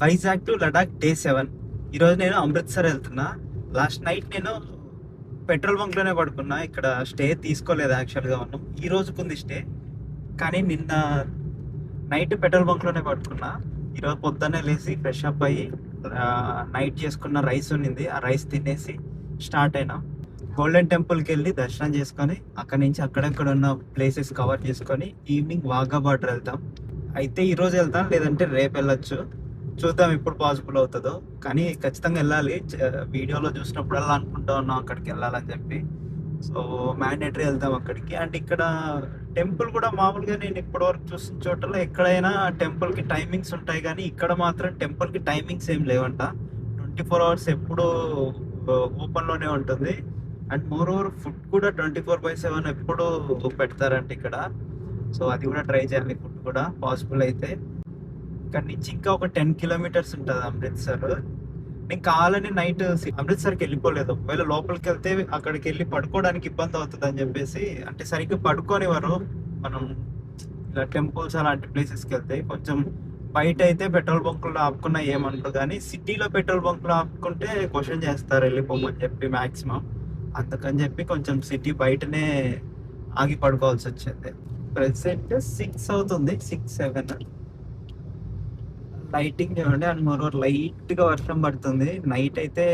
Vizag to Ladakh day 7. ఈరోజు నేను అమృత్సర్ వెళ్తున్నా. లాస్ట్ నైట్ నేను పెట్రోల్ బంక్లోనే పడుకున్నా. ఇక్కడ స్టే తీసుకోలేదు యాక్చువల్గా ఉన్నాం. ఈ రోజుకుంది స్టే, కానీ నిన్న నైట్ పెట్రోల్ బంక్లోనే పడుకున్నా. ఈరోజు పొద్దున్నే లేచి ఫ్రెష్ అప్ అయ్యి నైట్ చేసుకున్న రైస్ ఉన్నింది, ఆ రైస్ తినేసి స్టార్ట్ అయినా. గోల్డెన్ టెంపుల్కి వెళ్ళి దర్శనం చేసుకొని అక్కడి నుంచి అక్కడక్కడ ఉన్న ప్లేసెస్ కవర్ చేసుకొని ఈవినింగ్ వాఘా బార్డర్ వెళ్తాం. అయితే ఈరోజు వెళ్తాం, లేదంటే రేపు వెళ్ళొచ్చు. చూద్దాం ఎప్పుడు పాసిబుల్ అవుతుందో, కానీ ఖచ్చితంగా వెళ్ళాలి. వీడియోలో చూసినప్పుడల్లా అనుకుంటా ఉన్నాం అక్కడికి వెళ్ళాలని చెప్పి. సో మ్యాండేటరీ వెళ్తాం అక్కడికి. అండ్ ఇక్కడ టెంపుల్ కూడా మామూలుగా నేను ఇప్పటివరకు చూసిన చోటలో ఎక్కడైనా టెంపుల్కి టైమింగ్స్ ఉంటాయి, కానీ ఇక్కడ మాత్రం టెంపుల్కి టైమింగ్స్ ఏం లేవంట. 24 hours ఎప్పుడు ఓపెన్లోనే ఉంటుంది. అండ్ మోర్ ఓవర్ ఫుడ్ కూడా 24/7 ఎప్పుడు పెడతారంట ఇక్కడ. సో అది కూడా ట్రై చేయాలి, ఫుడ్ కూడా పాసిబుల్ అయితే. ఇక్కడ నుంచి ఇంకా ఒక 10 kilometers ఉంటుంది అమృత్సర్. నేను కావాలని నైట్ అమృత్సర్కి వెళ్ళిపోలేదు. ఒకవేళ లోపలికి వెళ్తే అక్కడికి వెళ్ళి పడుకోవడానికి ఇబ్బంది అవుతుంది అని చెప్పేసి, అంటే సరిగ్గా పడుకోనివ్వరు. మనం ఇలా టెంపుల్స్ అలాంటి ప్లేసెస్కి వెళ్తే కొంచెం బయట అయితే పెట్రోల్ బంకుల్లో ఆపుకున్నా ఏమంటారు, కానీ సిటీలో పెట్రోల్ బంకులో ఆపుకుంటే క్వశ్చన్ చేస్తారు వెళ్ళిపోమని చెప్పి మ్యాక్సిమం. అందుకని చెప్పి కొంచెం సిటీ బయటనే ఆగి పడుకోవాల్సి వచ్చింది. ప్రెసెంట్ 6 అవుతుంది, 6-7. లైటింగ్ చూడండి. అండ్ మరో లైట్ గా వర్షం పడుతుంది. నైట్ అయితే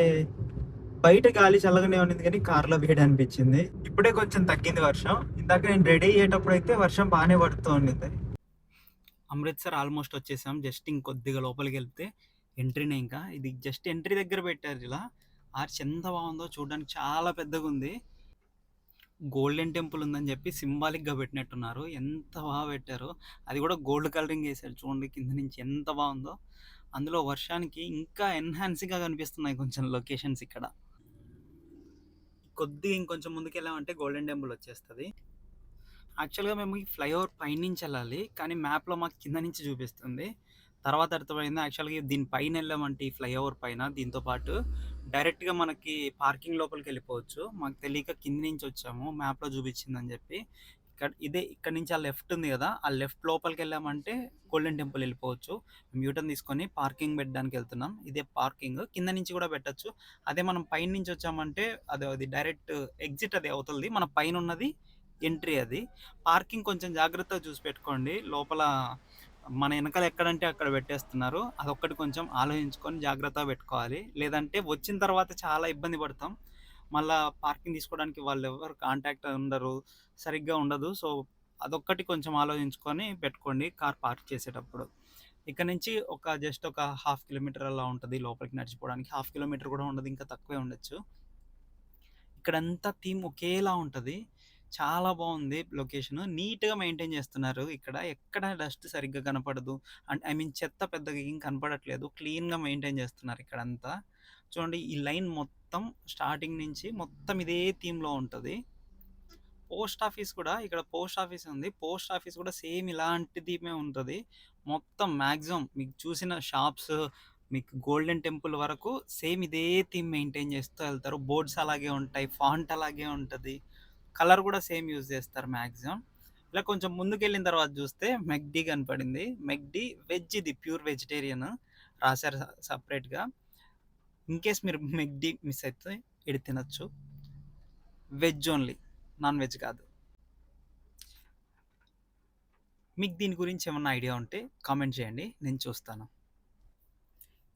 బయట గాలి చల్లగానే ఉన్నింది, కానీ కార్లో వేడి అనిపించింది. ఇప్పుడే కొంచెం తగ్గింది వర్షం. ఇందాక నేను రెడీ అయ్యేటప్పుడు అయితే వర్షం బాగానే పడుతూ ఉండింది. అమృత్సర్ ఆల్మోస్ట్ వచ్చేసాం. జస్ట్ ఇంకొద్దిగా లోపలికి వెళ్తే ఎంట్రీనే. ఇంకా ఇది జస్ట్ ఎంట్రీ దగ్గర పెట్టారు ఇలా. ఆర్చ్ ఎంత బాగుందో చూడడానికి, చాలా పెద్దగా ఉంది. గోల్డెన్ టెంపుల్ ఉందని చెప్పి సింబాలిక్గా పెట్టినట్టున్నారు. ఎంత బాగా పెట్టారు. అది కూడా గోల్డ్ కలరింగ్ వేసారు. చూడండి కింద నుంచి ఎంత బాగుందో. అందులో వర్షానికి ఇంకా ఎన్హాన్స్గా కనిపిస్తున్నాయి కొంచెం లొకేషన్స్ ఇక్కడ. కొద్దిగా ఇంకొంచెం ముందుకు వెళ్ళామంటే గోల్డెన్ టెంపుల్ వచ్చేస్తుంది. యాక్చువల్గా మేము ఈ ఫ్లైఓవర్ పైనుంచి వెళ్ళాలి, కానీ మ్యాప్లో మాకు కింద నుంచి చూపిస్తుంది. తర్వాత అర్థమైంది యాక్చువల్గా దీని పైన వెళ్ళామంటే ఈ ఫ్లైఓవర్ పైన దీంతో పాటు డైరెక్ట్గా మనకి పార్కింగ్ లోపలికి వెళ్ళిపోవచ్చు. మాకు తెలియక కింద నుంచి వచ్చాము, మ్యాప్లో చూపించిందని చెప్పి. ఇక్కడ నుంచి ఆ లెఫ్ట్ ఉంది కదా, ఆ లెఫ్ట్ లోపలికి వెళ్ళామంటే గోల్డెన్ టెంపుల్ వెళ్ళిపోవచ్చు. మేము యూటర్న్ తీసుకొని పార్కింగ్ పెట్టడానికి వెళ్తున్నాం. ఇదే పార్కింగ్, కింద నుంచి కూడా పెట్టచ్చు. అదే మనం పైన నుంచి వచ్చామంటే అది డైరెక్ట్ ఎగ్జిట్ అది అవుతుంది. మన పైన ఉన్నది ఎంట్రీ. అది పార్కింగ్ కొంచెం జాగ్రత్తగా చూసి పెట్టుకోండి. లోపల మన వెనకాల ఎక్కడంటే అక్కడ పెట్టేస్తున్నారు. అదొక్కటి కొంచెం ఆలోచించుకొని జాగ్రత్తగా పెట్టుకోవాలి, లేదంటే వచ్చిన తర్వాత చాలా ఇబ్బంది పడతాం. మళ్ళీ పార్కింగ్ తీసుకోవడానికి వాళ్ళు ఎవరు కాంటాక్ట్ ఉండరు, సరిగ్గా ఉండదు. సో అదొక్కటి కొంచెం ఆలోచించుకొని పెట్టుకోండి కార్ పార్క్ చేసేటప్పుడు. ఇక్కడ నుంచి జస్ట్ ఒక 1/2 kilometer అలా ఉంటుంది లోపలికి నడిచిపోవడానికి. 1/2 kilometer కూడా ఉండదు, ఇంకా తక్కువే ఉండొచ్చు. ఇక్కడంతా థీమ్ ఒకేలా ఉంటుంది. చాలా బాగుంది లొకేషన్. నీట్గా మెయింటైన్ చేస్తున్నారు. ఇక్కడ ఎక్కడ డస్ట్ సరిగ్గా కనపడదు. అండ్ ఐ మీన్ చెత్త పెద్దగా ఏం కనపడట్లేదు. క్లీన్గా మెయింటైన్ చేస్తున్నారు ఇక్కడంతా. చూడండి ఈ లైన్ మొత్తం స్టార్టింగ్ నుంచి మొత్తం ఇదే థీమ్లో ఉంటుంది. పోస్ట్ ఆఫీస్ కూడా, ఇక్కడ పోస్ట్ ఆఫీస్ ఉంది. పోస్ట్ ఆఫీస్ కూడా సేమ్ ఇలాంటి థీమే ఉంటుంది. మొత్తం మ్యాక్సిమం మీకు చూసిన షాప్స్, మీకు గోల్డెన్ టెంపుల్ వరకు సేమ్ ఇదే థీమ్ మెయింటైన్ చేస్తూ వెళ్తారు. బోర్డ్స్ అలాగే ఉంటాయి, ఫాంట్ అలాగే ఉంటుంది, కలర్ కూడా సేమ్ యూజ్ చేస్తారు మ్యాక్సిమం. ఇలా కొంచెం ముందుకు వెళ్ళిన తర్వాత చూస్తే మెక్డీ కనపడింది. మెక్డీ వెజ్, ఇది ప్యూర్ వెజిటేరియన్ రాశారు సపరేట్గా. ఇన్కేస్ మీరు మెక్డీ మిస్ అయితే ఇది తినచ్చు. వెజ్ ఓన్లీ, నాన్ వెజ్ కాదు. మీకు దీని గురించి ఏమన్నా ఐడియా ఉంటే కామెంట్ చేయండి, నేను చూస్తాను.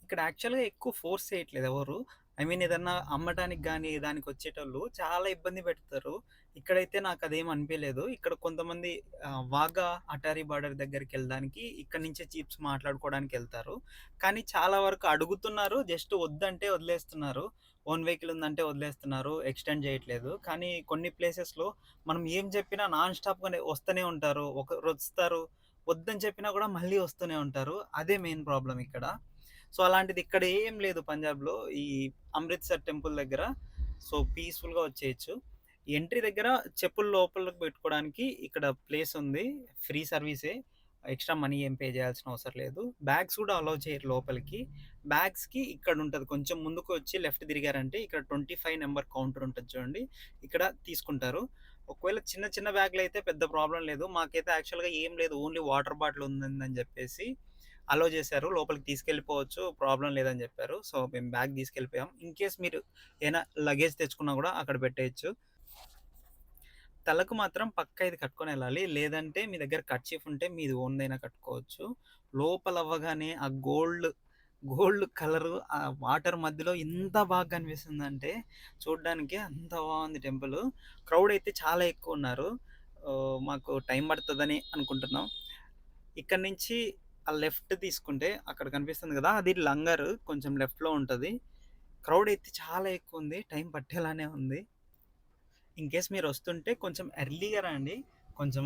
ఇక్కడ యాక్చువల్గా ఎక్కువ ఫోర్స్ చేయట్లేదు ఎవరు. ఐ మీన్ ఏదన్నా అమ్మటానికి కానీ దానికి వచ్చేటోళ్ళు చాలా ఇబ్బంది పెడతారు. ఇక్కడైతే నాకు అదేం అనిపించలేదు. ఇక్కడ కొంతమంది వాగా అటారీ బార్డర్ దగ్గరికి వెళ్ళడానికి ఇక్కడ నుంచే చీప్స్ మాట్లాడుకోవడానికి వెళ్తారు. కానీ చాలా వరకు అడుగుతున్నారు, జస్ట్ వద్దంటే వదిలేస్తున్నారు. ఓన్ వెహికల్ ఉందంటే వదిలేస్తున్నారు, ఎక్స్టెండ్ చేయట్లేదు. కానీ కొన్ని ప్లేసెస్లో మనం ఏం చెప్పినా నాన్ స్టాప్గానే వస్తూనే ఉంటారు. ఒకరు వస్తారు, వద్దని చెప్పినా కూడా మళ్ళీ వస్తూనే ఉంటారు. అదే మెయిన్ ప్రాబ్లం ఇక్కడ. సో అలాంటిది ఇక్కడ ఏం లేదు పంజాబ్లో, ఈ అమృత్సర్ టెంపుల్ దగ్గర. సో పీస్ఫుల్గా వచ్చేయచ్చు. ఎంట్రీ దగ్గర చెప్పులు లోపలికి పెట్టుకోవడానికి ఇక్కడ ప్లేస్ ఉంది, ఫ్రీ సర్వీసే. ఎక్స్ట్రా మనీ ఏం పే చేయాల్సిన అవసరం లేదు. బ్యాగ్స్ కూడా అలౌ చేయరు లోపలికి. బ్యాగ్స్కి ఇక్కడ ఉంటుంది, కొంచెం ముందుకు వచ్చి లెఫ్ట్ తిరిగారంటే ఇక్కడ 25 నెంబర్ కౌంటర్ ఉంటుంది చూడండి, ఇక్కడ తీసుకుంటారు. ఒకవేళ చిన్న చిన్న బ్యాగ్లు అయితే పెద్ద ప్రాబ్లం లేదు. మాకైతే యాక్చువల్గా ఏం లేదు, ఓన్లీ వాటర్ బాటిల్ ఉందని చెప్పేసి అలో చేశారు. లోపలికి తీసుకెళ్ళిపోవచ్చు. ప్రాబ్లమ్ లేదని చెప్పారు. సో, మేము బ్యాగ్ తీసుకెళ్ళిపోయాం. ఇన్ కేస్ మీరు ఏమైనా లగేజ్ తెచ్చుకున్నా కూడా అక్కడ పెట్టేయొచ్చు. తలకు మాత్రం పక్కా ఇది కట్టుకొనెళ్ళాలి. లేదంటే మీ దగ్గర కర్చీఫ్ ఉంటే మీది ఓన్‌దైనా కట్టుకోవచ్చు. లోపల అవ్వగానే ఆ గోల్డ్, గోల్డ్ కలరు ఆ వాటర్ మధ్యలో ఎంత బాగా కనిపిస్తుందంటే చూడ్డానికి అంత బాగుంది టెంపుల్. క్రౌడ్ అయితే చాలా ఎక్కువున్నారు. మాకు టైం పడతదని అనుకుంటున్నాం. ఇక్కడి నుంచి ఆ లెఫ్ట్ తీసుకుంటే అక్కడ కనిపిస్తుంది కదా! అది లంగర్ కొంచెం లెఫ్ట్‌లో ఉంటది. క్రౌడ్ అయితే చాలా ఎక్కువుంది. టైం పట్టేలానే ఉంది. ఇన్ కేస్ మీరు వస్తుంటే కొంచెం ఎర్లీగా రండి. కొంచెం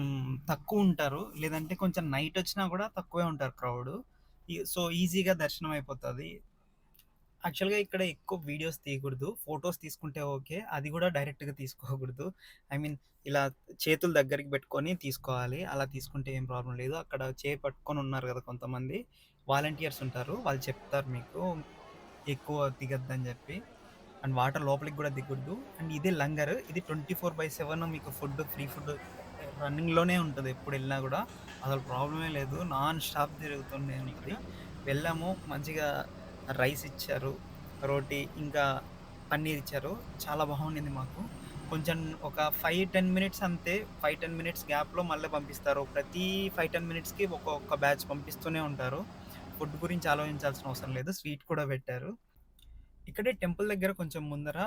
తక్కువ ఉంటారు. లేదంటే కొంచెం నైట్ వచ్చినా కూడా తక్కువే ఉంటారు క్రౌడ్. సో, ఈజీగా దర్శనం అయిపోతది. యాక్చువల్‌గా ఇక్కడ ఎక్కువ వీడియోస్ తీయకూడదు. ఫోటోస్ తీసుకుంటే ఓకే. అది కూడా డైరెక్ట్‌గా తీసుకోకూడదు. ఐ మీన్ ఇలా చేతులు దగ్గరికి పెట్టుకొని తీసుకోవాలి. అలా తీసుకుంటే ఏం ప్రాబ్లమ్ లేదు. అక్కడ చేయి పట్టుకొని ఉన్నారు కదా కొంతమంది వాలంటీర్స్ ఉంటారు. వాళ్ళు చెప్తారు మీకు ఎక్కువ దిగొద్దని చెప్పి. అండ్ వాటర్ లోపలికి కూడా దిగొద్దు. అండ్ ఇదే లంగర్. ఇది 24/7 మీకు ఫుడ్ ఫ్రీ ఫుడ్ రన్నింగ్‌లోనే ఉంటది. ఎప్పుడు వెళ్ళినా కూడా అసలు ప్రాబ్లమే లేదు. నాన్ స్టాప్ తిరుగుతూనే ఉంటది. వెళ్ళాము మంచిగా రైస్ ఇచ్చారు. రోటీ ఇంకా పన్నీర్ ఇచ్చారు. చాలా బాగుండింది మాకు. కొంచెం ఒక 5, 10 మినిట్స్ అంతే. 5, 10 మినిట్స్ గ్యాప్‌లో మళ్ళీ పంపిస్తారు. ప్రతి 5, 10 మినిట్స్‌కి ఒక్కొక్క బ్యాచ్ పంపిస్తూనే ఉంటారు. ఫుడ్ గురించి ఆలోచించాల్సిన అవసరం లేదు. స్వీట్ కూడా పెట్టారు. ఇక్కడే టెంపుల్ దగ్గర కొంచెం ముందర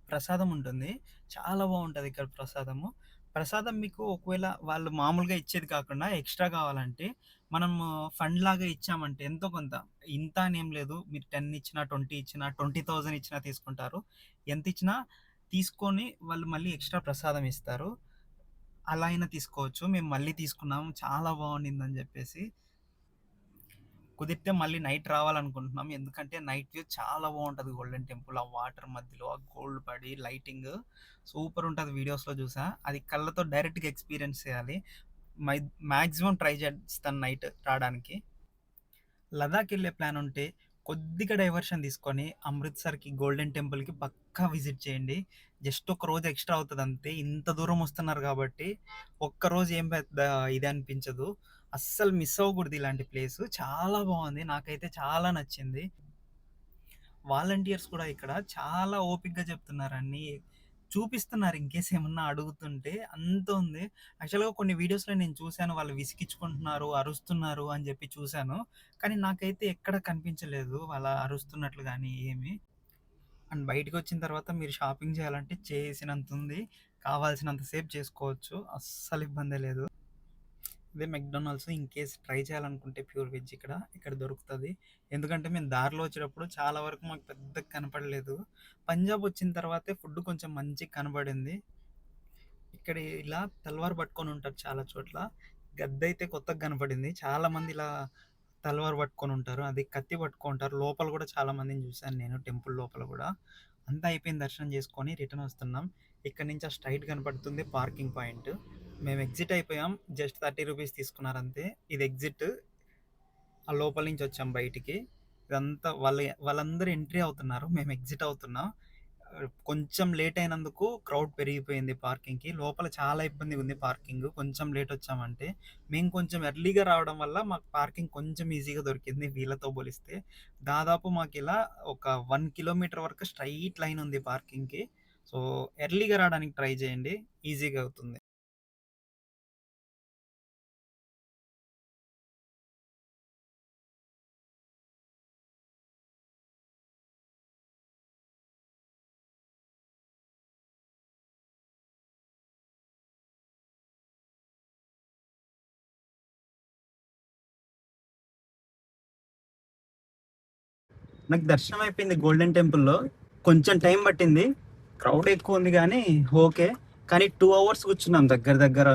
ప్రసాదం ఉంటుంది. చాలా బాగుంటది ఇక్కడ ప్రసాదము. ప్రసాదం మీకు ఒకవేళ వాళ్ళు మామూలుగా ఇచ్చేది కాకుండా ఎక్స్‌ట్రా కావాలంటే మనము ఫండ్ లాగా ఇచ్చామంటే ఎంతో కొంత ఇంత అని ఏం లేదు. మీరు 10 ఇచ్చినా, 20 ఇచ్చినా, 20,000 ఇచ్చినా తీసుకుంటారు. ఎంత ఇచ్చినా తీసుకొని వాళ్ళు మళ్ళీ ఎక్స్‌ట్రా ప్రసాదం ఇస్తారు. అలా అయినా తీసుకోవచ్చు. మేము మళ్ళీ తీసుకున్నాము. చాలా బాగుండిందని చెప్పేసి. కుదిరితే మళ్ళీ నైట్ రావాలనుకుంటున్నాం. ఎందుకంటే నైట్ వ్యూ చాలా బాగుంటది గోల్డెన్ టెంపుల్. ఆ వాటర్ మధ్యలో ఆ గోల్డ్ పడి లైటింగ్ సూపర్ ఉంటది. వీడియోస్‌లో చూసా. అది కళ్ళతో డైరెక్ట్‌గా ఎక్స్‌పీరియన్స్ చేయాలి. మై మాక్సిమం ట్రై చేస్తాను నైట్ రాడానికి. లదాఖ్ వెళ్ళే ప్లాన్ ఉంటే కొద్దిగా డైవర్షన్ తీసుకొని అమృత్సర్‌కి గోల్డెన్ టెంపుల్‌కి పక్కా విజిట్ చేయండి. జస్ట్ ఒక రోజు ఎక్స్ట్రా అవుతది అంతే. ఇంత దూరం వస్తున్నారు కాబట్టి ఒక్కరోజు ఏం పెద్ద ఇది అనిపించదు. అస్సలు మిస్ అవ్వకూడదు ఇలాంటి ప్లేస్. చాలా బాగుంది. నాకైతే చాలా నచ్చింది. వాలంటీర్స్ కూడా ఇక్కడ చాలా ఓపికగా చెప్తున్నారు అన్నీ. చూపిస్తున్నారు ఇన్‌కేస్ ఏమన్నా అడుగుతుంటే అంత ఉంది. యాక్చువల్‌గా కొన్ని వీడియోస్‌లో నేను చూసాను. వాళ్ళు విసిగించుకుంటున్నారు, అరుస్తున్నారు అని చెప్పి చూసాను. కానీ నాకైతే ఎక్కడ కనిపించలేదు అలా అరుస్తున్నట్లు గాని ఏమి. అండ్ బయటికొచ్చిన తర్వాత మీరు షాపింగ్ చేయాలంటే చేసినంత ఉంది. కావాల్సినంత సేపు చేసుకోవచ్చు. అస్సలు ఇబ్బందే లేదు. ఇదే మెక్‌డొనాల్డ్స్ ఇన్‌కేస్ ట్రై చేయాలనుకుంటే ప్యూర్ వెజ్ ఇక్కడ దొరుకుతది. ఎందుకంటే మేము దారిలో వచ్చేటప్పుడు చాలా వరకు మాకు పెద్దగా కనపడలేదు. పంజాబ్ వచ్చిన తర్వాతే ఫుడ్ కొంచెం మంచిగా కనపడింది. ఇక్కడ ఇలా తల్వార్ పట్టుకొని ఉంటారు చాలా చోట్ల. గద్దైతే కొత్తగా కనపడింది. చాలా మంది ఇలా తల్వార్ పట్టుకొని ఉంటారు. అది కత్తి పట్టుకుంటారు. లోపల కూడా చాలా మందిని చూసాను నేను టెంపుల్ లోపల కూడా. అంతా అయిపోయింది దర్శనం చేసుకొని రిటర్న్ వస్తున్నాం. ఇక్కడ నుంచి ఆ స్ట్రెయిట్ కనపడుతుంది పార్కింగ్ పాయింట్. మేము ఎగ్జిట్ అయిపోయాం. జస్ట్ 30 రూపీస్ తీసుకున్నారు అంతే. ఇది ఎగ్జిట్. ఆ లోపల నుంచి వచ్చాం బయటికి. ఇదంతా వాళ్ళందరూ ఎంట్రీ అవుతున్నారు. మేము ఎగ్జిట్ అవుతున్నాం. కొంచెం లేట్ అయినందుకు క్రౌడ్ పెరిగిపోయింది పార్కింగ్‌కి. లోపల చాలా ఇబ్బందిగా ఉంది పార్కింగ్. కొంచెం లేట్ వచ్చామంటే. మేము కొంచెం ఎర్లీగా రావడం వల్ల మాకు పార్కింగ్ కొంచెం ఈజీగా దొరికింది వీళ్ళతో పోలిస్తే. దాదాపు మాకిలా ఒక 1 కిలోమీటర్ వరకు స్ట్రెయిట్ లైన్ ఉంది పార్కింగ్‌కి. సో, ఎర్లీగా రావడానికి ట్రై చేయండి. ఈజీగా అవుతుంది. నాకు దర్శనం అయిపోయింది గోల్డెన్ టెంపుల్‌లో. కొంచెం టైం పట్టింది. క్రౌడ్ ఎక్కువ ఉంది గానీ ఓకే. కానీ 2 అవర్స్ కూర్చున్నాం దగ్గర దగ్గర.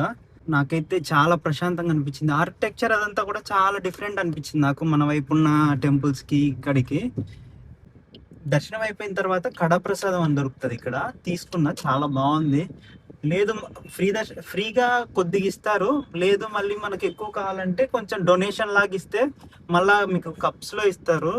నాకైతే చాలా ప్రశాంతంగా అనిపించింది. ఆర్కిటెక్చర్ అదంతా కూడా చాలా డిఫరెంట్ అనిపించింది నాకు మన వైపున్న టెంపుల్స్‌కి, ఇక్కడికి. దర్శనం అయిపోయిన తర్వాత కడా ప్రసాదం అని దొరుకుతది ఇక్కడ. తీసుకున్నా చాలా బాగుంది. లేదు ఫ్రీగా కొద్దిగా ఇస్తారు. లేదు మళ్ళీ మనకు ఎక్కువ కావాలంటే కొంచెం డొనేషన్ లాగా ఇస్తే మళ్ళా మీకు కప్స్‌లో ఇస్తారు.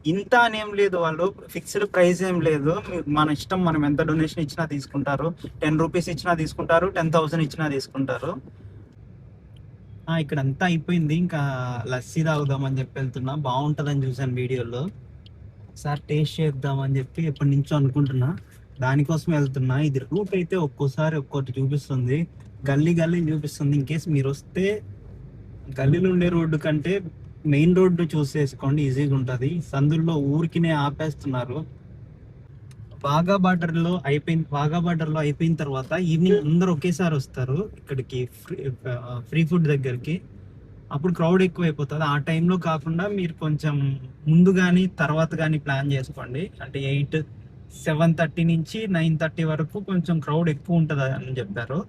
ఇంత అని ఏం లేదు. వాళ్ళు ఫిక్స్డ్ ప్రైస్ ఏం లేదు. మన ఇష్టం మనం ఎంత డొనేషన్ ఇచ్చినా తీసుకుంటారు. 10 రూపీస్ ఇచ్చినా తీసుకుంటారు. 10,000 ఇచ్చినా తీసుకుంటారు. ఇక్కడంతా అయిపోయింది. ఇంకా లస్సీ తాగుదామని చెప్పి వెళ్తున్నా. బాగుంటుందని చూసాను వీడియోలో. ఒకసారి టేస్ట్ చేద్దామని చెప్పి ఎప్పటి నుంచో అనుకుంటున్నా. దానికోసం వెళ్తున్నా. ఇది రూట్ అయితే ఒక్కోసారి ఒక్కోటి చూపిస్తుంది. గల్లీ గల్లీ చూపిస్తుంది. ఇన్ కేస్ మీరు వస్తే గల్లీలో ఉండే రోడ్డు కంటే మెయిన్ రోడ్డు చూసేసుకోండి, ఈజీగా ఉంటుంది. సందుల్లో ఊరికినే ఆపేస్తున్నారు. వాఘా బార్డర్లో అయిపోయిన తర్వాత ఈవినింగ్ అందరూ ఒకేసారి వస్తారు ఇక్కడికి ఫ్రీ ఫుడ్ దగ్గరికి. అప్పుడు క్రౌడ్ ఎక్కువ అయిపోతుంది. ఆ టైంలో కాకుండా మీరు కొంచెం ముందు కానీ తర్వాత కానీ ప్లాన్ చేసుకోండి. అంటే 7:30 నుంచి 9:30 వరకు కొంచెం క్రౌడ్ ఎక్కువ ఉంటుంది అని చెప్పారు.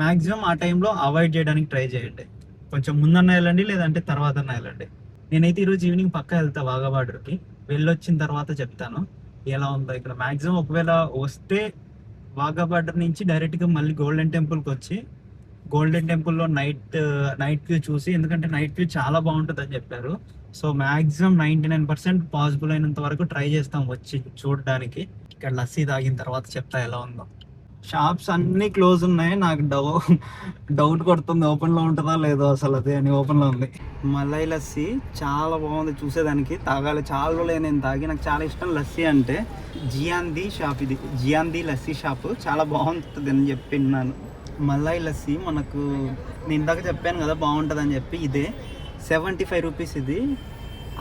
మ్యాక్సిమం ఆ టైంలో అవాయిడ్ చేయడానికి ట్రై చేయండి. కొంచెం ముందన్న వెళ్ళండి, లేదంటే తర్వాత వెళ్ళండి. నేనైతే ఈరోజు ఈవినింగ్ పక్కా వెళ్తా వాఘా బార్డర్కి. వెళ్ళొచ్చిన తర్వాత చెప్తాను ఎలా ఉందో ఇక్కడ. మ్యాక్సిమం ఒకవేళ వస్తే వాఘా బార్డర్ నుంచి డైరెక్ట్గా మళ్ళీ గోల్డెన్ టెంపుల్కి వచ్చి గోల్డెన్ టెంపుల్లో నైట్ వ్యూ చూసి, ఎందుకంటే నైట్ వ్యూ చాలా బాగుంటుంది అని చెప్పారు. సో మ్యాక్సిమం 99% పాసిబుల్ అయినంత వరకు ట్రై చేస్తాం వచ్చి చూడడానికి. ఇక్కడ లస్సీ తాగిన తర్వాత చెప్తా ఎలా ఉందో. షాప్స్ అన్నీ క్లోజ్ ఉన్నాయి. నాకు డౌట్ కొడుతుంది ఓపెన్లో ఉంటుందా లేదో అసలు. అదే అని ఓపెన్లో ఉంది. మలై లస్సీ చాలా బాగుంది చూసేదానికి. తాగాలి, చాలా రోజులు నేను తాగి. నాకు చాలా ఇష్టం లస్సీ అంటే. జియాంది షాప్ ఇది, జియాంది లస్సీ షాప్. చాలా బాగుంటుంది అని చెప్పి విన్నాను. మలై లస్సీ మనకు నేను ఇందాక చెప్పాను కదా బాగుంటుంది అని చెప్పి. ఇదే 75 రూపీస్ ఇది.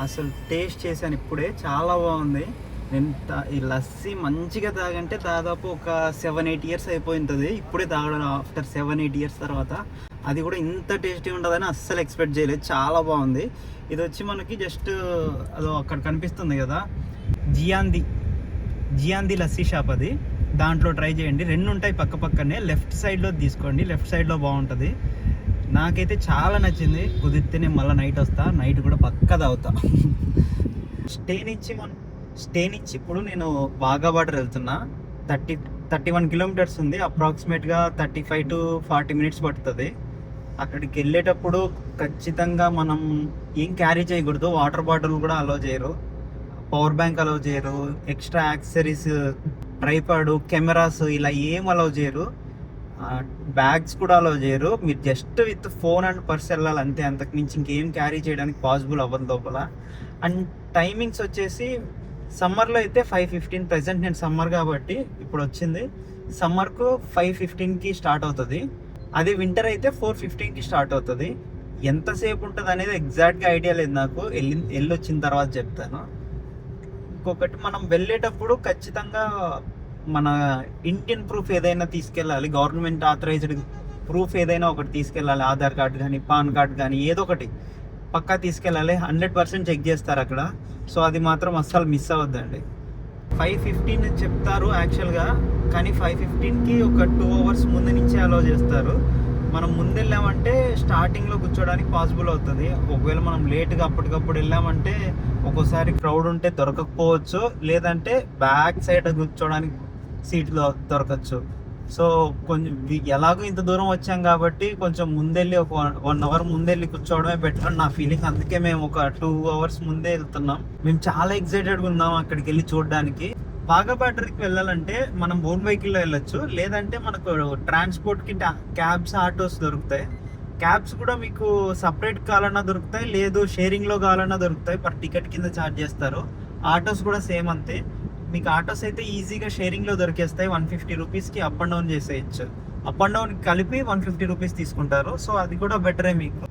అసలు టేస్ట్ చేశాను ఇప్పుడే, చాలా బాగుంది. నేను ఈ లస్సీ మంచిగా తాగంటే దాదాపు ఒక 7-8 ఇయర్స్ అయిపోయింటుంది. ఇప్పుడే తాగడం ఆఫ్టర్ 7-8 ఇయర్స్ తర్వాత. అది కూడా ఇంత టేస్టీ ఉంటుందని అస్సలు ఎక్స్పెక్ట్ చేయలేదు. చాలా బాగుంది. ఇది వచ్చి మనకి జస్ట్ అదో అక్కడ కనిపిస్తుంది కదా, జియాంది లస్సీ షాప్. అది దాంట్లో ట్రై చేయండి. 2 ఉంటాయి పక్క పక్కనే. లెఫ్ట్ సైడ్లో తీసుకోండి, లెఫ్ట్ సైడ్లో బాగుంటుంది. నాకైతే చాలా నచ్చింది. కుదిరితే నేను మళ్ళీ నైట్ వస్తా, నైట్ కూడా పక్కా తాగుతా. స్టే నుంచి ఇప్పుడు నేను వాఘా బార్డర్ వెళ్తున్నా. 31 కిలోమీటర్స్ ఉంది. అప్రాక్సిమేట్గా 35 to 40 మినిట్స్ పడుతుంది. అక్కడికి వెళ్ళేటప్పుడు ఖచ్చితంగా మనం ఏం క్యారీ చేయకూడదు. వాటర్ బాటిల్ కూడా అలో చేయరు, పవర్ బ్యాంక్ అలో చేయరు, ఎక్స్ట్రా యాక్సెసరీస్, ట్రైపాడ్, కెమెరాస్ ఇలా ఏం అలో చేయరు. బ్యాగ్స్ కూడా అలో చేయరు. మీరు just with phone and purse వెళ్ళాలి అంతే. అంతకు మించి ఇంకేం క్యారీ చేయడానికి పాసిబుల్ అవ్వదు లోపల. అండ్ టైమింగ్స్ వచ్చేసి సమ్మర్లో అయితే 5:15. ప్రెసెంట్ నేను సమ్మర్ కాబట్టి ఇప్పుడు వచ్చింది. సమ్మర్కు 5:15కి స్టార్ట్ అవుతుంది. అదే వింటర్ అయితే 4:15కి స్టార్ట్ అవుతుంది. ఎంతసేపు ఉంటుంది అనేది ఎగ్జాక్ట్గా ఐడియా లేదు నాకు. వెళ్ళొచ్చిన తర్వాత చెప్తాను. ఇంకొకటి, మనం వెళ్ళేటప్పుడు ఖచ్చితంగా మన ఇండియన్ ప్రూఫ్ ఏదైనా తీసుకెళ్ళాలి. గవర్నమెంట్ ఆథరైజ్డ్ ప్రూఫ్ ఏదైనా ఒకటి తీసుకెళ్ళాలి. ఆధార్ కార్డు కానీ, పాన్ కార్డు కానీ ఏదో ఒకటి పక్కా తీసుకెళ్ళాలి. 100% చెక్ చేస్తారు అక్కడ. సో అది మాత్రం అస్సలు మిస్ అవ్వద్దండి. 5:15 చెప్తారు యాక్చువల్గా, కానీ 5:15కి ఒక 2 అవర్స్ ముందు నుంచే అలో చేస్తారు. మనం ముందు వెళ్ళామంటే స్టార్టింగ్లో కూర్చోడానికి పాసిబుల్ అవుతుంది. ఒకవేళ మనం లేట్గా అప్పటికప్పుడు వెళ్ళామంటే ఒక్కోసారి క్రౌడ్ ఉంటే దొరకకపోవచ్చు, లేదంటే బ్యాక్ సైడ్ కూర్చోడానికి సీట్లు దొరకచ్చు. సో కొంచెం ఎలాగో ఇంత దూరం వచ్చాం కాబట్టి కొంచెం ముందెళ్ళి ఒక 1 అవర్ ముందెళ్ళి కూర్చోవడమే బెటర్ అని నా ఫీలింగ్. అందుకే మేము ఒక 2 అవర్స్ ముందే వెళ్తున్నాం. మేము చాలా ఎక్సైటెడ్గా ఉన్నాం అక్కడికి వెళ్ళి చూడడానికి. వాఘా బార్డర్కి వెళ్ళాలంటే మనం ఓన్ వెహికల్లో వెళ్ళొచ్చు, లేదంటే మనకు ట్రాన్స్పోర్ట్కి క్యాబ్స్, ఆటోస్ దొరుకుతాయి. క్యాబ్స్ కూడా మీకు సపరేట్ కావాలన్నా దొరుకుతాయి, లేదు షేరింగ్లో కావాలన్నా దొరుకుతాయి. పర్ టికెట్ కింద ఛార్జ్ చేస్తారు. ఆటోస్ కూడా సేమ్ అంతే. మీకు ఆటోస్ అయితే ఈజీగా షేరింగ్లో దొరికేస్తాయి. 150 రూపీస్కి అప్ అండ్ డౌన్ చేసేయచ్చు. అప్ అండ్ డౌన్ కలిపి 150 రూపీస్ తీసుకుంటారు. సో అది కూడా బెటరే మీకు.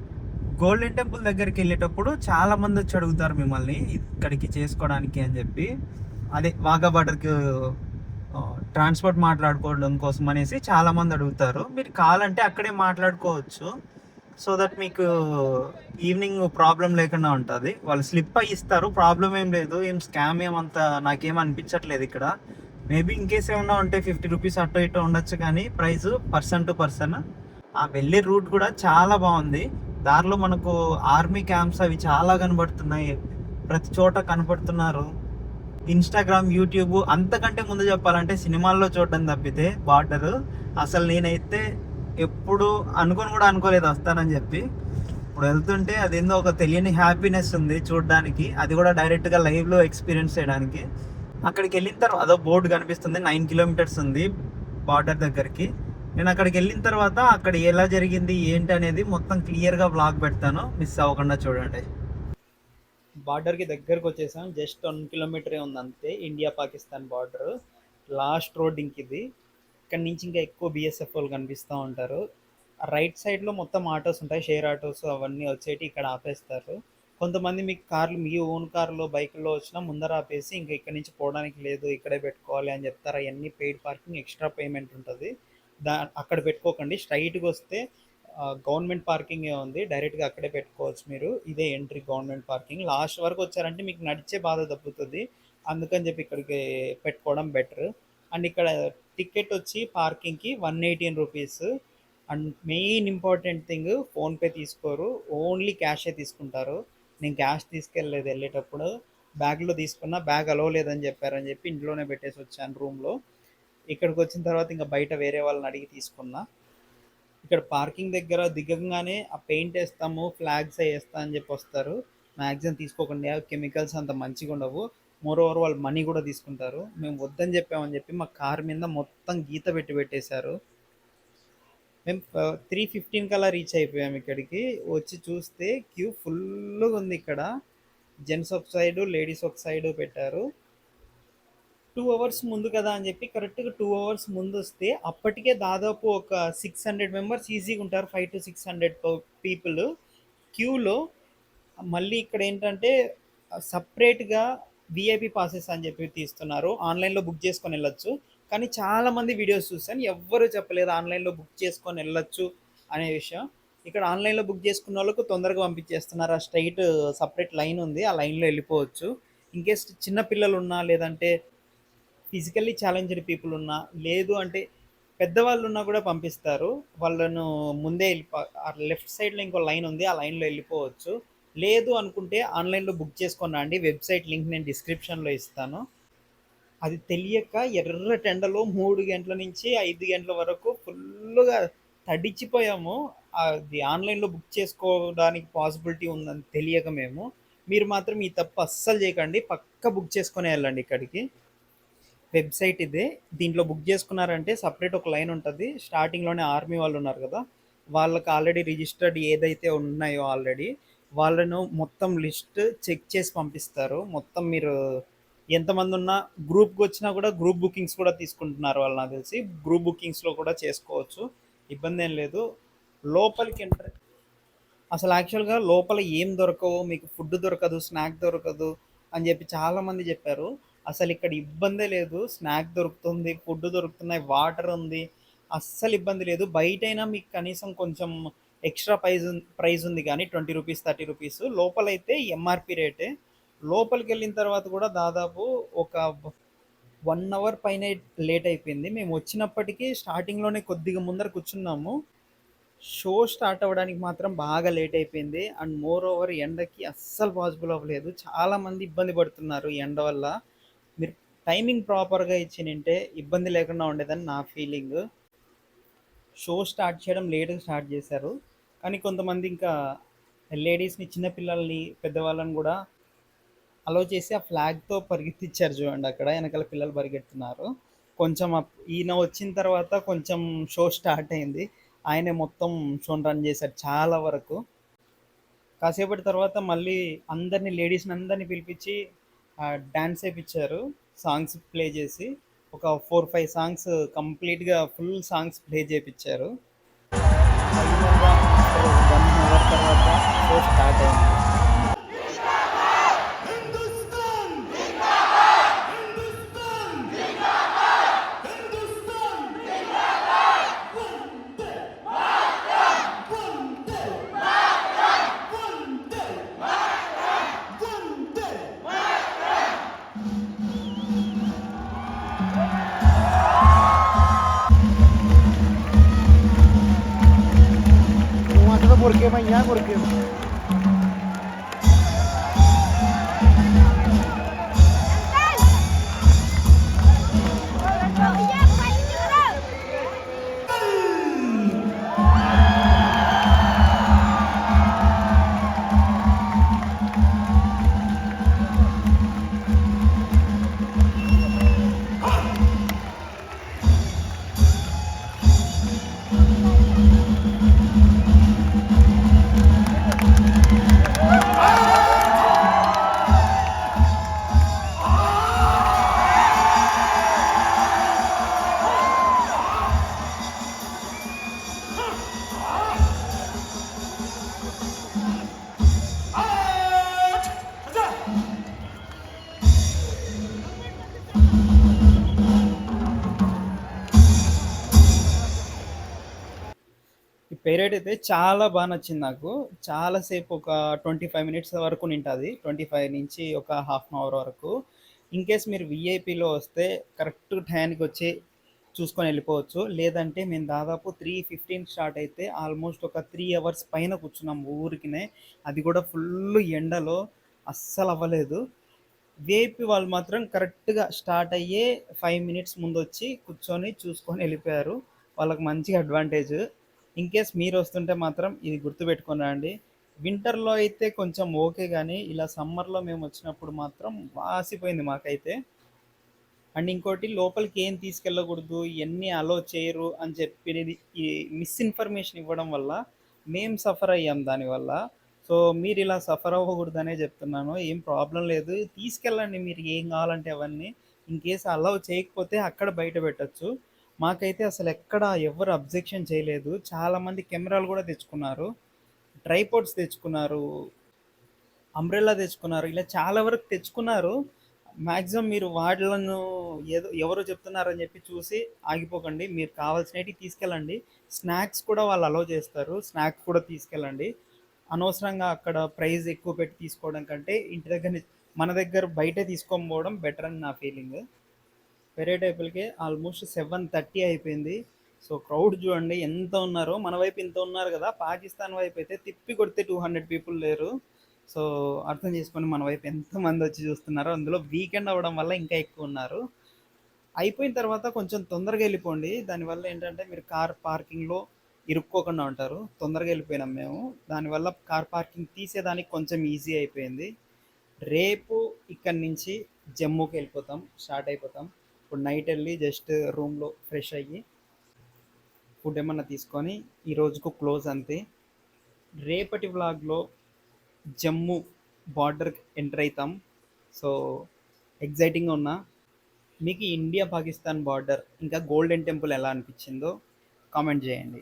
గోల్డెన్ టెంపుల్ దగ్గరికి వెళ్ళేటప్పుడు చాలా మంది వచ్చి అడుగుతారు మిమ్మల్ని ఇక్కడికి చేసుకోవడానికి అని చెప్పి. అదే వాఘా బార్డర్కి ట్రాన్స్పోర్ట్ మాట్లాడుకోవడం కోసం అనేసి చాలామంది అడుగుతారు. మీరు కావాలంటే అక్కడే మాట్లాడుకోవచ్చు. సో దట్ మీకు ఈవినింగ్ ప్రాబ్లం లేకుండా ఉంటుంది. వాళ్ళు స్లిప్ అయ్యి ఇస్తారు, ప్రాబ్లం ఏం లేదు. ఏం స్కామ్ ఏమంతా నాకేం అనిపించట్లేదు ఇక్కడ. మేబీ ఇన్కేస్ ఏమన్నా ఉంటే 50 రూపీస్ అటో ఇటో ఉండొచ్చు, కానీ ప్రైస్ పర్సన్ టు పర్సన్. ఆ వెళ్ళే రూట్ కూడా చాలా బాగుంది. దారిలో మనకు ఆర్మీ క్యాంప్స్ అవి చాలా కనబడుతున్నాయి, ప్రతి చోట కనబడుతున్నారు. ఇన్స్టాగ్రామ్, యూట్యూబ్, అంతకంటే ముందు చెప్పాలంటే సినిమాల్లో చూడడం తప్పితే బార్డర్ అసలు నేనైతే ఎప్పుడు అనుకొని కూడా అనుకోలేదు వస్తానని చెప్పి. ఇప్పుడు వెళ్తుంటే అదేందో ఒక తెలియని హ్యాపీనెస్ ఉంది చూడడానికి. అది కూడా డైరెక్ట్గా లైవ్లో ఎక్స్పీరియన్స్ చేయడానికి. అక్కడికి వెళ్ళిన తర్వాత అదో బోర్డు కనిపిస్తుంది, 9 కిలోమీటర్స్ ఉంది బార్డర్ దగ్గరికి. నేను అక్కడికి వెళ్ళిన తర్వాత అక్కడ ఎలా జరిగింది ఏంటి అనేది మొత్తం క్లియర్గా బ్లాగ్ పెడతాను, మిస్ అవ్వకుండా చూడండి. బార్డర్కి దగ్గరకు వచ్చేసాం, జస్ట్ 1 కిలోమీటరే ఉంది అంతే, India Pakistan border last road ఇంక ఇది. ఇక్కడ నుంచి ఇంకా ఎక్కువ బిఎస్ఎఫ్ వాళ్ళు కనిపిస్తూ ఉంటారు. రైట్ సైడ్లో మొత్తం ఆటోస్ ఉంటాయి, షేర్ ఆటోస్ అవన్నీ వచ్చేటి ఇక్కడ ఆపేస్తారు. కొంతమంది మీకు కార్లు, మీ ఓన్ కార్లో బైక్లో వచ్చినా ముందర ఆపేసి ఇంకా ఇక్కడ నుంచి పోవడానికి లేదు ఇక్కడే పెట్టుకోవాలి అని చెప్తారు. అవన్నీ పెయిడ్ పార్కింగ్, ఎక్స్ట్రా పేమెంట్ ఉంటుంది. అక్కడ పెట్టుకోకండి, స్ట్రైట్గా వస్తే గవర్నమెంట్ పార్కింగే ఉంది, డైరెక్ట్గా అక్కడే పెట్టుకోవచ్చు మీరు. ఇదే ఎంట్రీ గవర్నమెంట్ పార్కింగ్. లాస్ట్ వరకు వచ్చారంటే మీకు నడిచే బాధ తప్పుతుంది, అందుకని చెప్పి ఇక్కడికి పెట్టుకోవడం బెటర్. అండ్ ఇక్కడ టికెట్ వచ్చి పార్కింగ్కి 118 rupees. And main important thing, PhonePe తీసుకోరు, ఓన్లీ క్యాషే తీసుకుంటారు. నేను క్యాష్ తీసుకెళ్ళలేదు, వెళ్ళేటప్పుడు బ్యాగ్లో తీసుకున్నా, బ్యాగ్ అలవ్ లేదని చెప్పారని చెప్పి ఇంట్లోనే పెట్టేసి వచ్చాను రూమ్లో. ఇక్కడికి వచ్చిన తర్వాత ఇంకా బయట వేరే వాళ్ళని అడిగి తీసుకున్నా. ఇక్కడ పార్కింగ్ దగ్గర దిగంగానే ఆ పెయింట్ వేస్తాము, ఫ్లాగ్స్ వేస్తా అని చెప్పి వస్తారు. మ్యాక్సిమం తీసుకోకండి, కెమికల్స్ అంత మంచిగా ఉండవు. మోర్ ఓవర్ వాళ్ళు మనీ కూడా తీసుకుంటారు. మేము వద్దని చెప్పామని చెప్పి మా కార్ మీద మొత్తం గీత పెట్టేశారు. మేము 3:15 కల్లా రీచ్ అయిపోయాము ఇక్కడికి. వచ్చి చూస్తే క్యూ ఫుల్గా ఉంది. ఇక్కడ జెంట్స్ ఒక సైడు, లేడీస్ ఒక సైడు పెట్టారు. 2 అవర్స్ ముందు కదా అని చెప్పి కరెక్ట్గా 2 అవర్స్ ముందు వస్తే అప్పటికే దాదాపు ఒక 600 మెంబర్స్ ఈజీగా ఉంటారు, 500 to 600 పీపుల్ క్యూలో. మళ్ళీ ఇక్కడ ఏంటంటే సపరేట్గా విఐపి పాసెస్ అని చెప్పి తీస్తున్నారు, ఆన్లైన్లో బుక్ చేసుకొని వెళ్ళొచ్చు. కానీ చాలామంది వీడియోస్ చూసాను, ఎవ్వరూ చెప్పలేదు ఆన్లైన్లో బుక్ చేసుకొని వెళ్ళొచ్చు అనే విషయం. ఇక్కడ ఆన్లైన్లో బుక్ చేసుకున్న వాళ్ళకు తొందరగా పంపించేస్తున్నారు. ఆ స్ట్రైట్ సపరేట్ లైన్ ఉంది, ఆ లైన్లో వెళ్ళిపోవచ్చు. ఇన్కేస్ చిన్న పిల్లలు ఉన్నా, లేదంటే ఫిజికల్లీ ఛాలెంజ్డ్ పీపుల్ ఉన్నా, లేదు అంటే పెద్దవాళ్ళు ఉన్నా కూడా పంపిస్తారు. వాళ్ళను ముందే లెఫ్ట్ సైడ్లో ఇంకో లైన్ ఉంది, ఆ లైన్లో వెళ్ళిపోవచ్చు. లేదు అనుకుంటే ఆన్లైన్లో బుక్ చేసుకొని రండి, వెబ్సైట్ లింక్ నేను డిస్క్రిప్షన్లో ఇస్తాను. అది తెలియక ఎర్ర టెండలో 3 గంటల నుంచి 5 గంటల వరకు ఫుల్గా తడిచిపోయాము. అది ఆన్లైన్లో బుక్ చేసుకోవడానికి పాసిబిలిటీ ఉందని తెలియక మేము. మీరు మాత్రం ఈ తప్పు అస్సలు చేయకండి, పక్కా బుక్ చేసుకొని వెళ్ళండి. ఇక్కడికి వెబ్సైట్ ఇదే, దీంట్లో బుక్ చేసుకున్నారంటే సపరేట్ ఒక లైన్ ఉంటుంది. స్టార్టింగ్లోనే ఆర్మీ వాళ్ళు ఉన్నారు కదా, వాళ్ళకి ఆల్రెడీ రిజిస్టర్డ్ ఏదైతే ఉన్నాయో ఆల్రెడీ వాళ్ళను మొత్తం లిస్ట్ చెక్ చేసి పంపిస్తారు. మొత్తం మీరు ఎంతమంది ఉన్నా, గ్రూప్కి వచ్చినా కూడా గ్రూప్ బుకింగ్స్ కూడా తీసుకుంటున్నారు వాళ్ళు, నాకు తెలిసి గ్రూప్ బుకింగ్స్లో కూడా చేసుకోవచ్చు, ఇబ్బంది ఏం లేదు. లోపలికి ఎంటర్ అసలు యాక్చువల్గా లోపల ఏం దొరకవు, మీకు ఫుడ్ దొరకదు, స్నాక్ దొరకదు అని చెప్పి చాలామంది చెప్పారు. అసలు ఇక్కడ ఇబ్బందే లేదు, స్నాక్ దొరుకుతుంది, ఫుడ్ దొరుకుతున్నాయి, వాటర్ ఉంది, అస్సలు ఇబ్బంది లేదు. బయటైనా మీకు కనీసం కొంచెం ఎక్స్ట్రా ప్రైస్ ఉంది, కానీ 20 రూపీస్ 30 రూపీస్. లోపలైతే ఎంఆర్పి రేటే. లోపలికి వెళ్ళిన తర్వాత కూడా దాదాపు ఒక 1 అవర్ పైన లేట్ అయిపోయింది. మేము వచ్చినప్పటికీ స్టార్టింగ్లోనే కొద్దిగా ముందర కూర్చున్నాము. షో స్టార్ట్ అవ్వడానికి మాత్రం బాగా లేట్ అయిపోయింది. అండ్ మోర్ ఓవర్ ఎండకి అస్సలు పాసిబుల్ అవ్వలేదు, చాలామంది ఇబ్బంది పడుతున్నారు ఈ ఎండ వల్ల. మీరు టైమింగ్ ప్రాపర్గా ఇచ్చినంటే ఇబ్బంది లేకుండా ఉండేదని నా ఫీలింగ్. షో స్టార్ట్ చేయడం లేట్గా స్టార్ట్ చేశారు, కానీ కొంతమంది ఇంకా లేడీస్ని, చిన్నపిల్లల్ని, పెద్దవాళ్ళని కూడా అలో చేసి ఆ ఫ్లాగ్తో పరిగెత్తిచ్చారు. చూడండి అక్కడ వెనకాల పిల్లలు పరిగెడుతున్నారు. కొంచెం ఈయన వచ్చిన తర్వాత కొంచెం షో స్టార్ట్ అయింది, ఆయనే మొత్తం షోని రన్ చేశారు చాలా వరకు. కాసేపటి తర్వాత మళ్ళీ లేడీస్ని అందరినీ పిలిపించి డ్యాన్స్ వేయించారు, సాంగ్స్ ప్లే చేసి. ఒక 4-5 సాంగ్స్ కంప్లీట్గా ఫుల్ సాంగ్స్ ప్లే చేయించారు. 1 అవర్ తర్వాత షో స్టార్ట్ అయింది. Porque mañana, porque ఈ పే రైడ్ అయితే చాలా నచ్చింది నాకు. చాలా సేపు ఒక 25 మినిట్స్ వరకు నింటది. 25 నుంచి ఒక హాఫ్ అన్ అవర్ వరకు. ఇన్ కేస్ మీరు వీఐపీలో వస్తే కరెక్ట్ టయానికొచ్చి చూసుకొని వెళ్ళిపోవచ్చు. లేదంటే మేము దాదాపు 3:15 స్టార్ట్ అయితే ఆల్మోస్ట్ ఒక 3 అవర్స్ పైన కూర్చున్నాం ఊరికినే. అది కూడా ఫుల్ ఎండలో అస్సలు అవ్వలేదు. వీఐపీ వాళ్ళు మాత్రం కరెక్ట్‌గా స్టార్ట్ అయ్యే 5 మినిట్స్ ముందొచ్చి కూర్చొని చూసుకొని వెళ్ళిపోయారు. వాళ్ళకి మంచిగా అడ్వాంటేజ్. ఇన్ కేస్ మీరొస్తుంటే మాత్రం ఇది గుర్తుపెట్టుకొని రండి. వింటర్‌లో అయితే కొంచెం ఓకే గానీ, ఇలా సమ్మర్‌లో మేమొచ్చినప్పుడు మాత్రం వాసిపోయింది మాకైతే. అండ్ ఇంకోటి లోపలికి ఏం తీసుకెళ్ళకూడదు, ఇయన్నీ అలో చేయరు అని చెప్పినది ఈ మిస్‌ఇన్ఫర్మేషన్ ఇవ్వడం వల్ల మేము సఫర్ అయ్యాం దానివల్ల. సో, మీరిలా సఫర్ అవ్వకూడదనే చెప్తున్నాను. ఏం ప్రాబ్లమ్ లేదు. తీసుకెళ్ళండి మీరు ఏం కావాలంటే అవన్నీ. ఇన్ కేస్ అలౌ చేయకపోతే అక్కడ బయట పెట్టొచ్చు. మాకైతే అసలెక్కడ ఎవ్వరు అబ్జెక్షన్ చేయలేదు. చాలామంది కెమెరాలు కూడా తెచ్చుకున్నారు. ట్రైపాడ్స్ తెచ్చుకున్నారు. అంబ్రెల్లా తెచ్చుకున్నారు. ఇలా చాలా వరకు తెచ్చుకున్నారు. మాక్సిమం మీరు వాళ్ళను ఏదో ఎవరో చెప్తున్నారని చెప్పి చూసి ఆగిపోకండి. మీరు కావాల్సినవి తీసుకెళ్ళండి. స్నాక్స్ కూడా వాళ్ళు అలౌ చేస్తారు. స్నాక్స్ కూడా తీసుకెళ్ళండి. అనవసరంగా అక్కడ ప్రైస్ ఎక్కువ పెట్టి తీసుకోవడం కంటే ఇంటి దగ్గర మన దగ్గర బయటే తీసుకొని పోవడం బెటర్ అని నా ఫీలింగ్. వేరే టైపులకి ఆల్మోస్ట్ 7:30 అయిపోయింది. సో క్రౌడ్ చూడండి ఎంత ఉన్నారో. మన వైపు ఇంత ఉన్నారు కదా, పాకిస్తాన్ వైపు అయితే తిప్పి కొడితే 200 పీపుల్ లేరు. సో అర్థం చేసుకొని మన వైపు ఎంతమంది వచ్చి చూస్తున్నారో. అందులో వీకెండ్ అవ్వడం వల్ల ఇంకా ఎక్కువ ఉన్నారు. అయిపోయిన తర్వాత కొంచెం తొందరగా వెళ్ళిపోండి. దానివల్ల ఏంటంటే మీరు కార్ పార్కింగ్లో ఇరుక్కోకుండా ఉంటారు. తొందరగా వెళ్ళిపోయినాం మేము. దానివల్ల కార్ పార్కింగ్ తీసేదానికి కొంచెం ఈజీ అయిపోయింది. రేపు ఇక్కడి నుంచి జమ్మూకి వెళ్ళిపోతాం, స్టార్ట్ అయిపోతాం. ఇప్పుడు నైట్ వెళ్ళి జస్ట్ రూమ్లో ఫ్రెష్ అయ్యి ఫుడ్ ఏమన్నా తీసుకొని ఈ రోజుకు క్లోజ్ అంతే. రేపటి వ్లాగ్లో జమ్మూ బార్డర్ ఎంటర్ అవుతాం. సో ఎగ్జైటింగ్గా ఉన్నా. మీకు ఇండియా పాకిస్తాన్ బార్డర్ ఇంకా గోల్డెన్ టెంపుల్ ఎలా అనిపించిందో కామెంట్ చేయండి.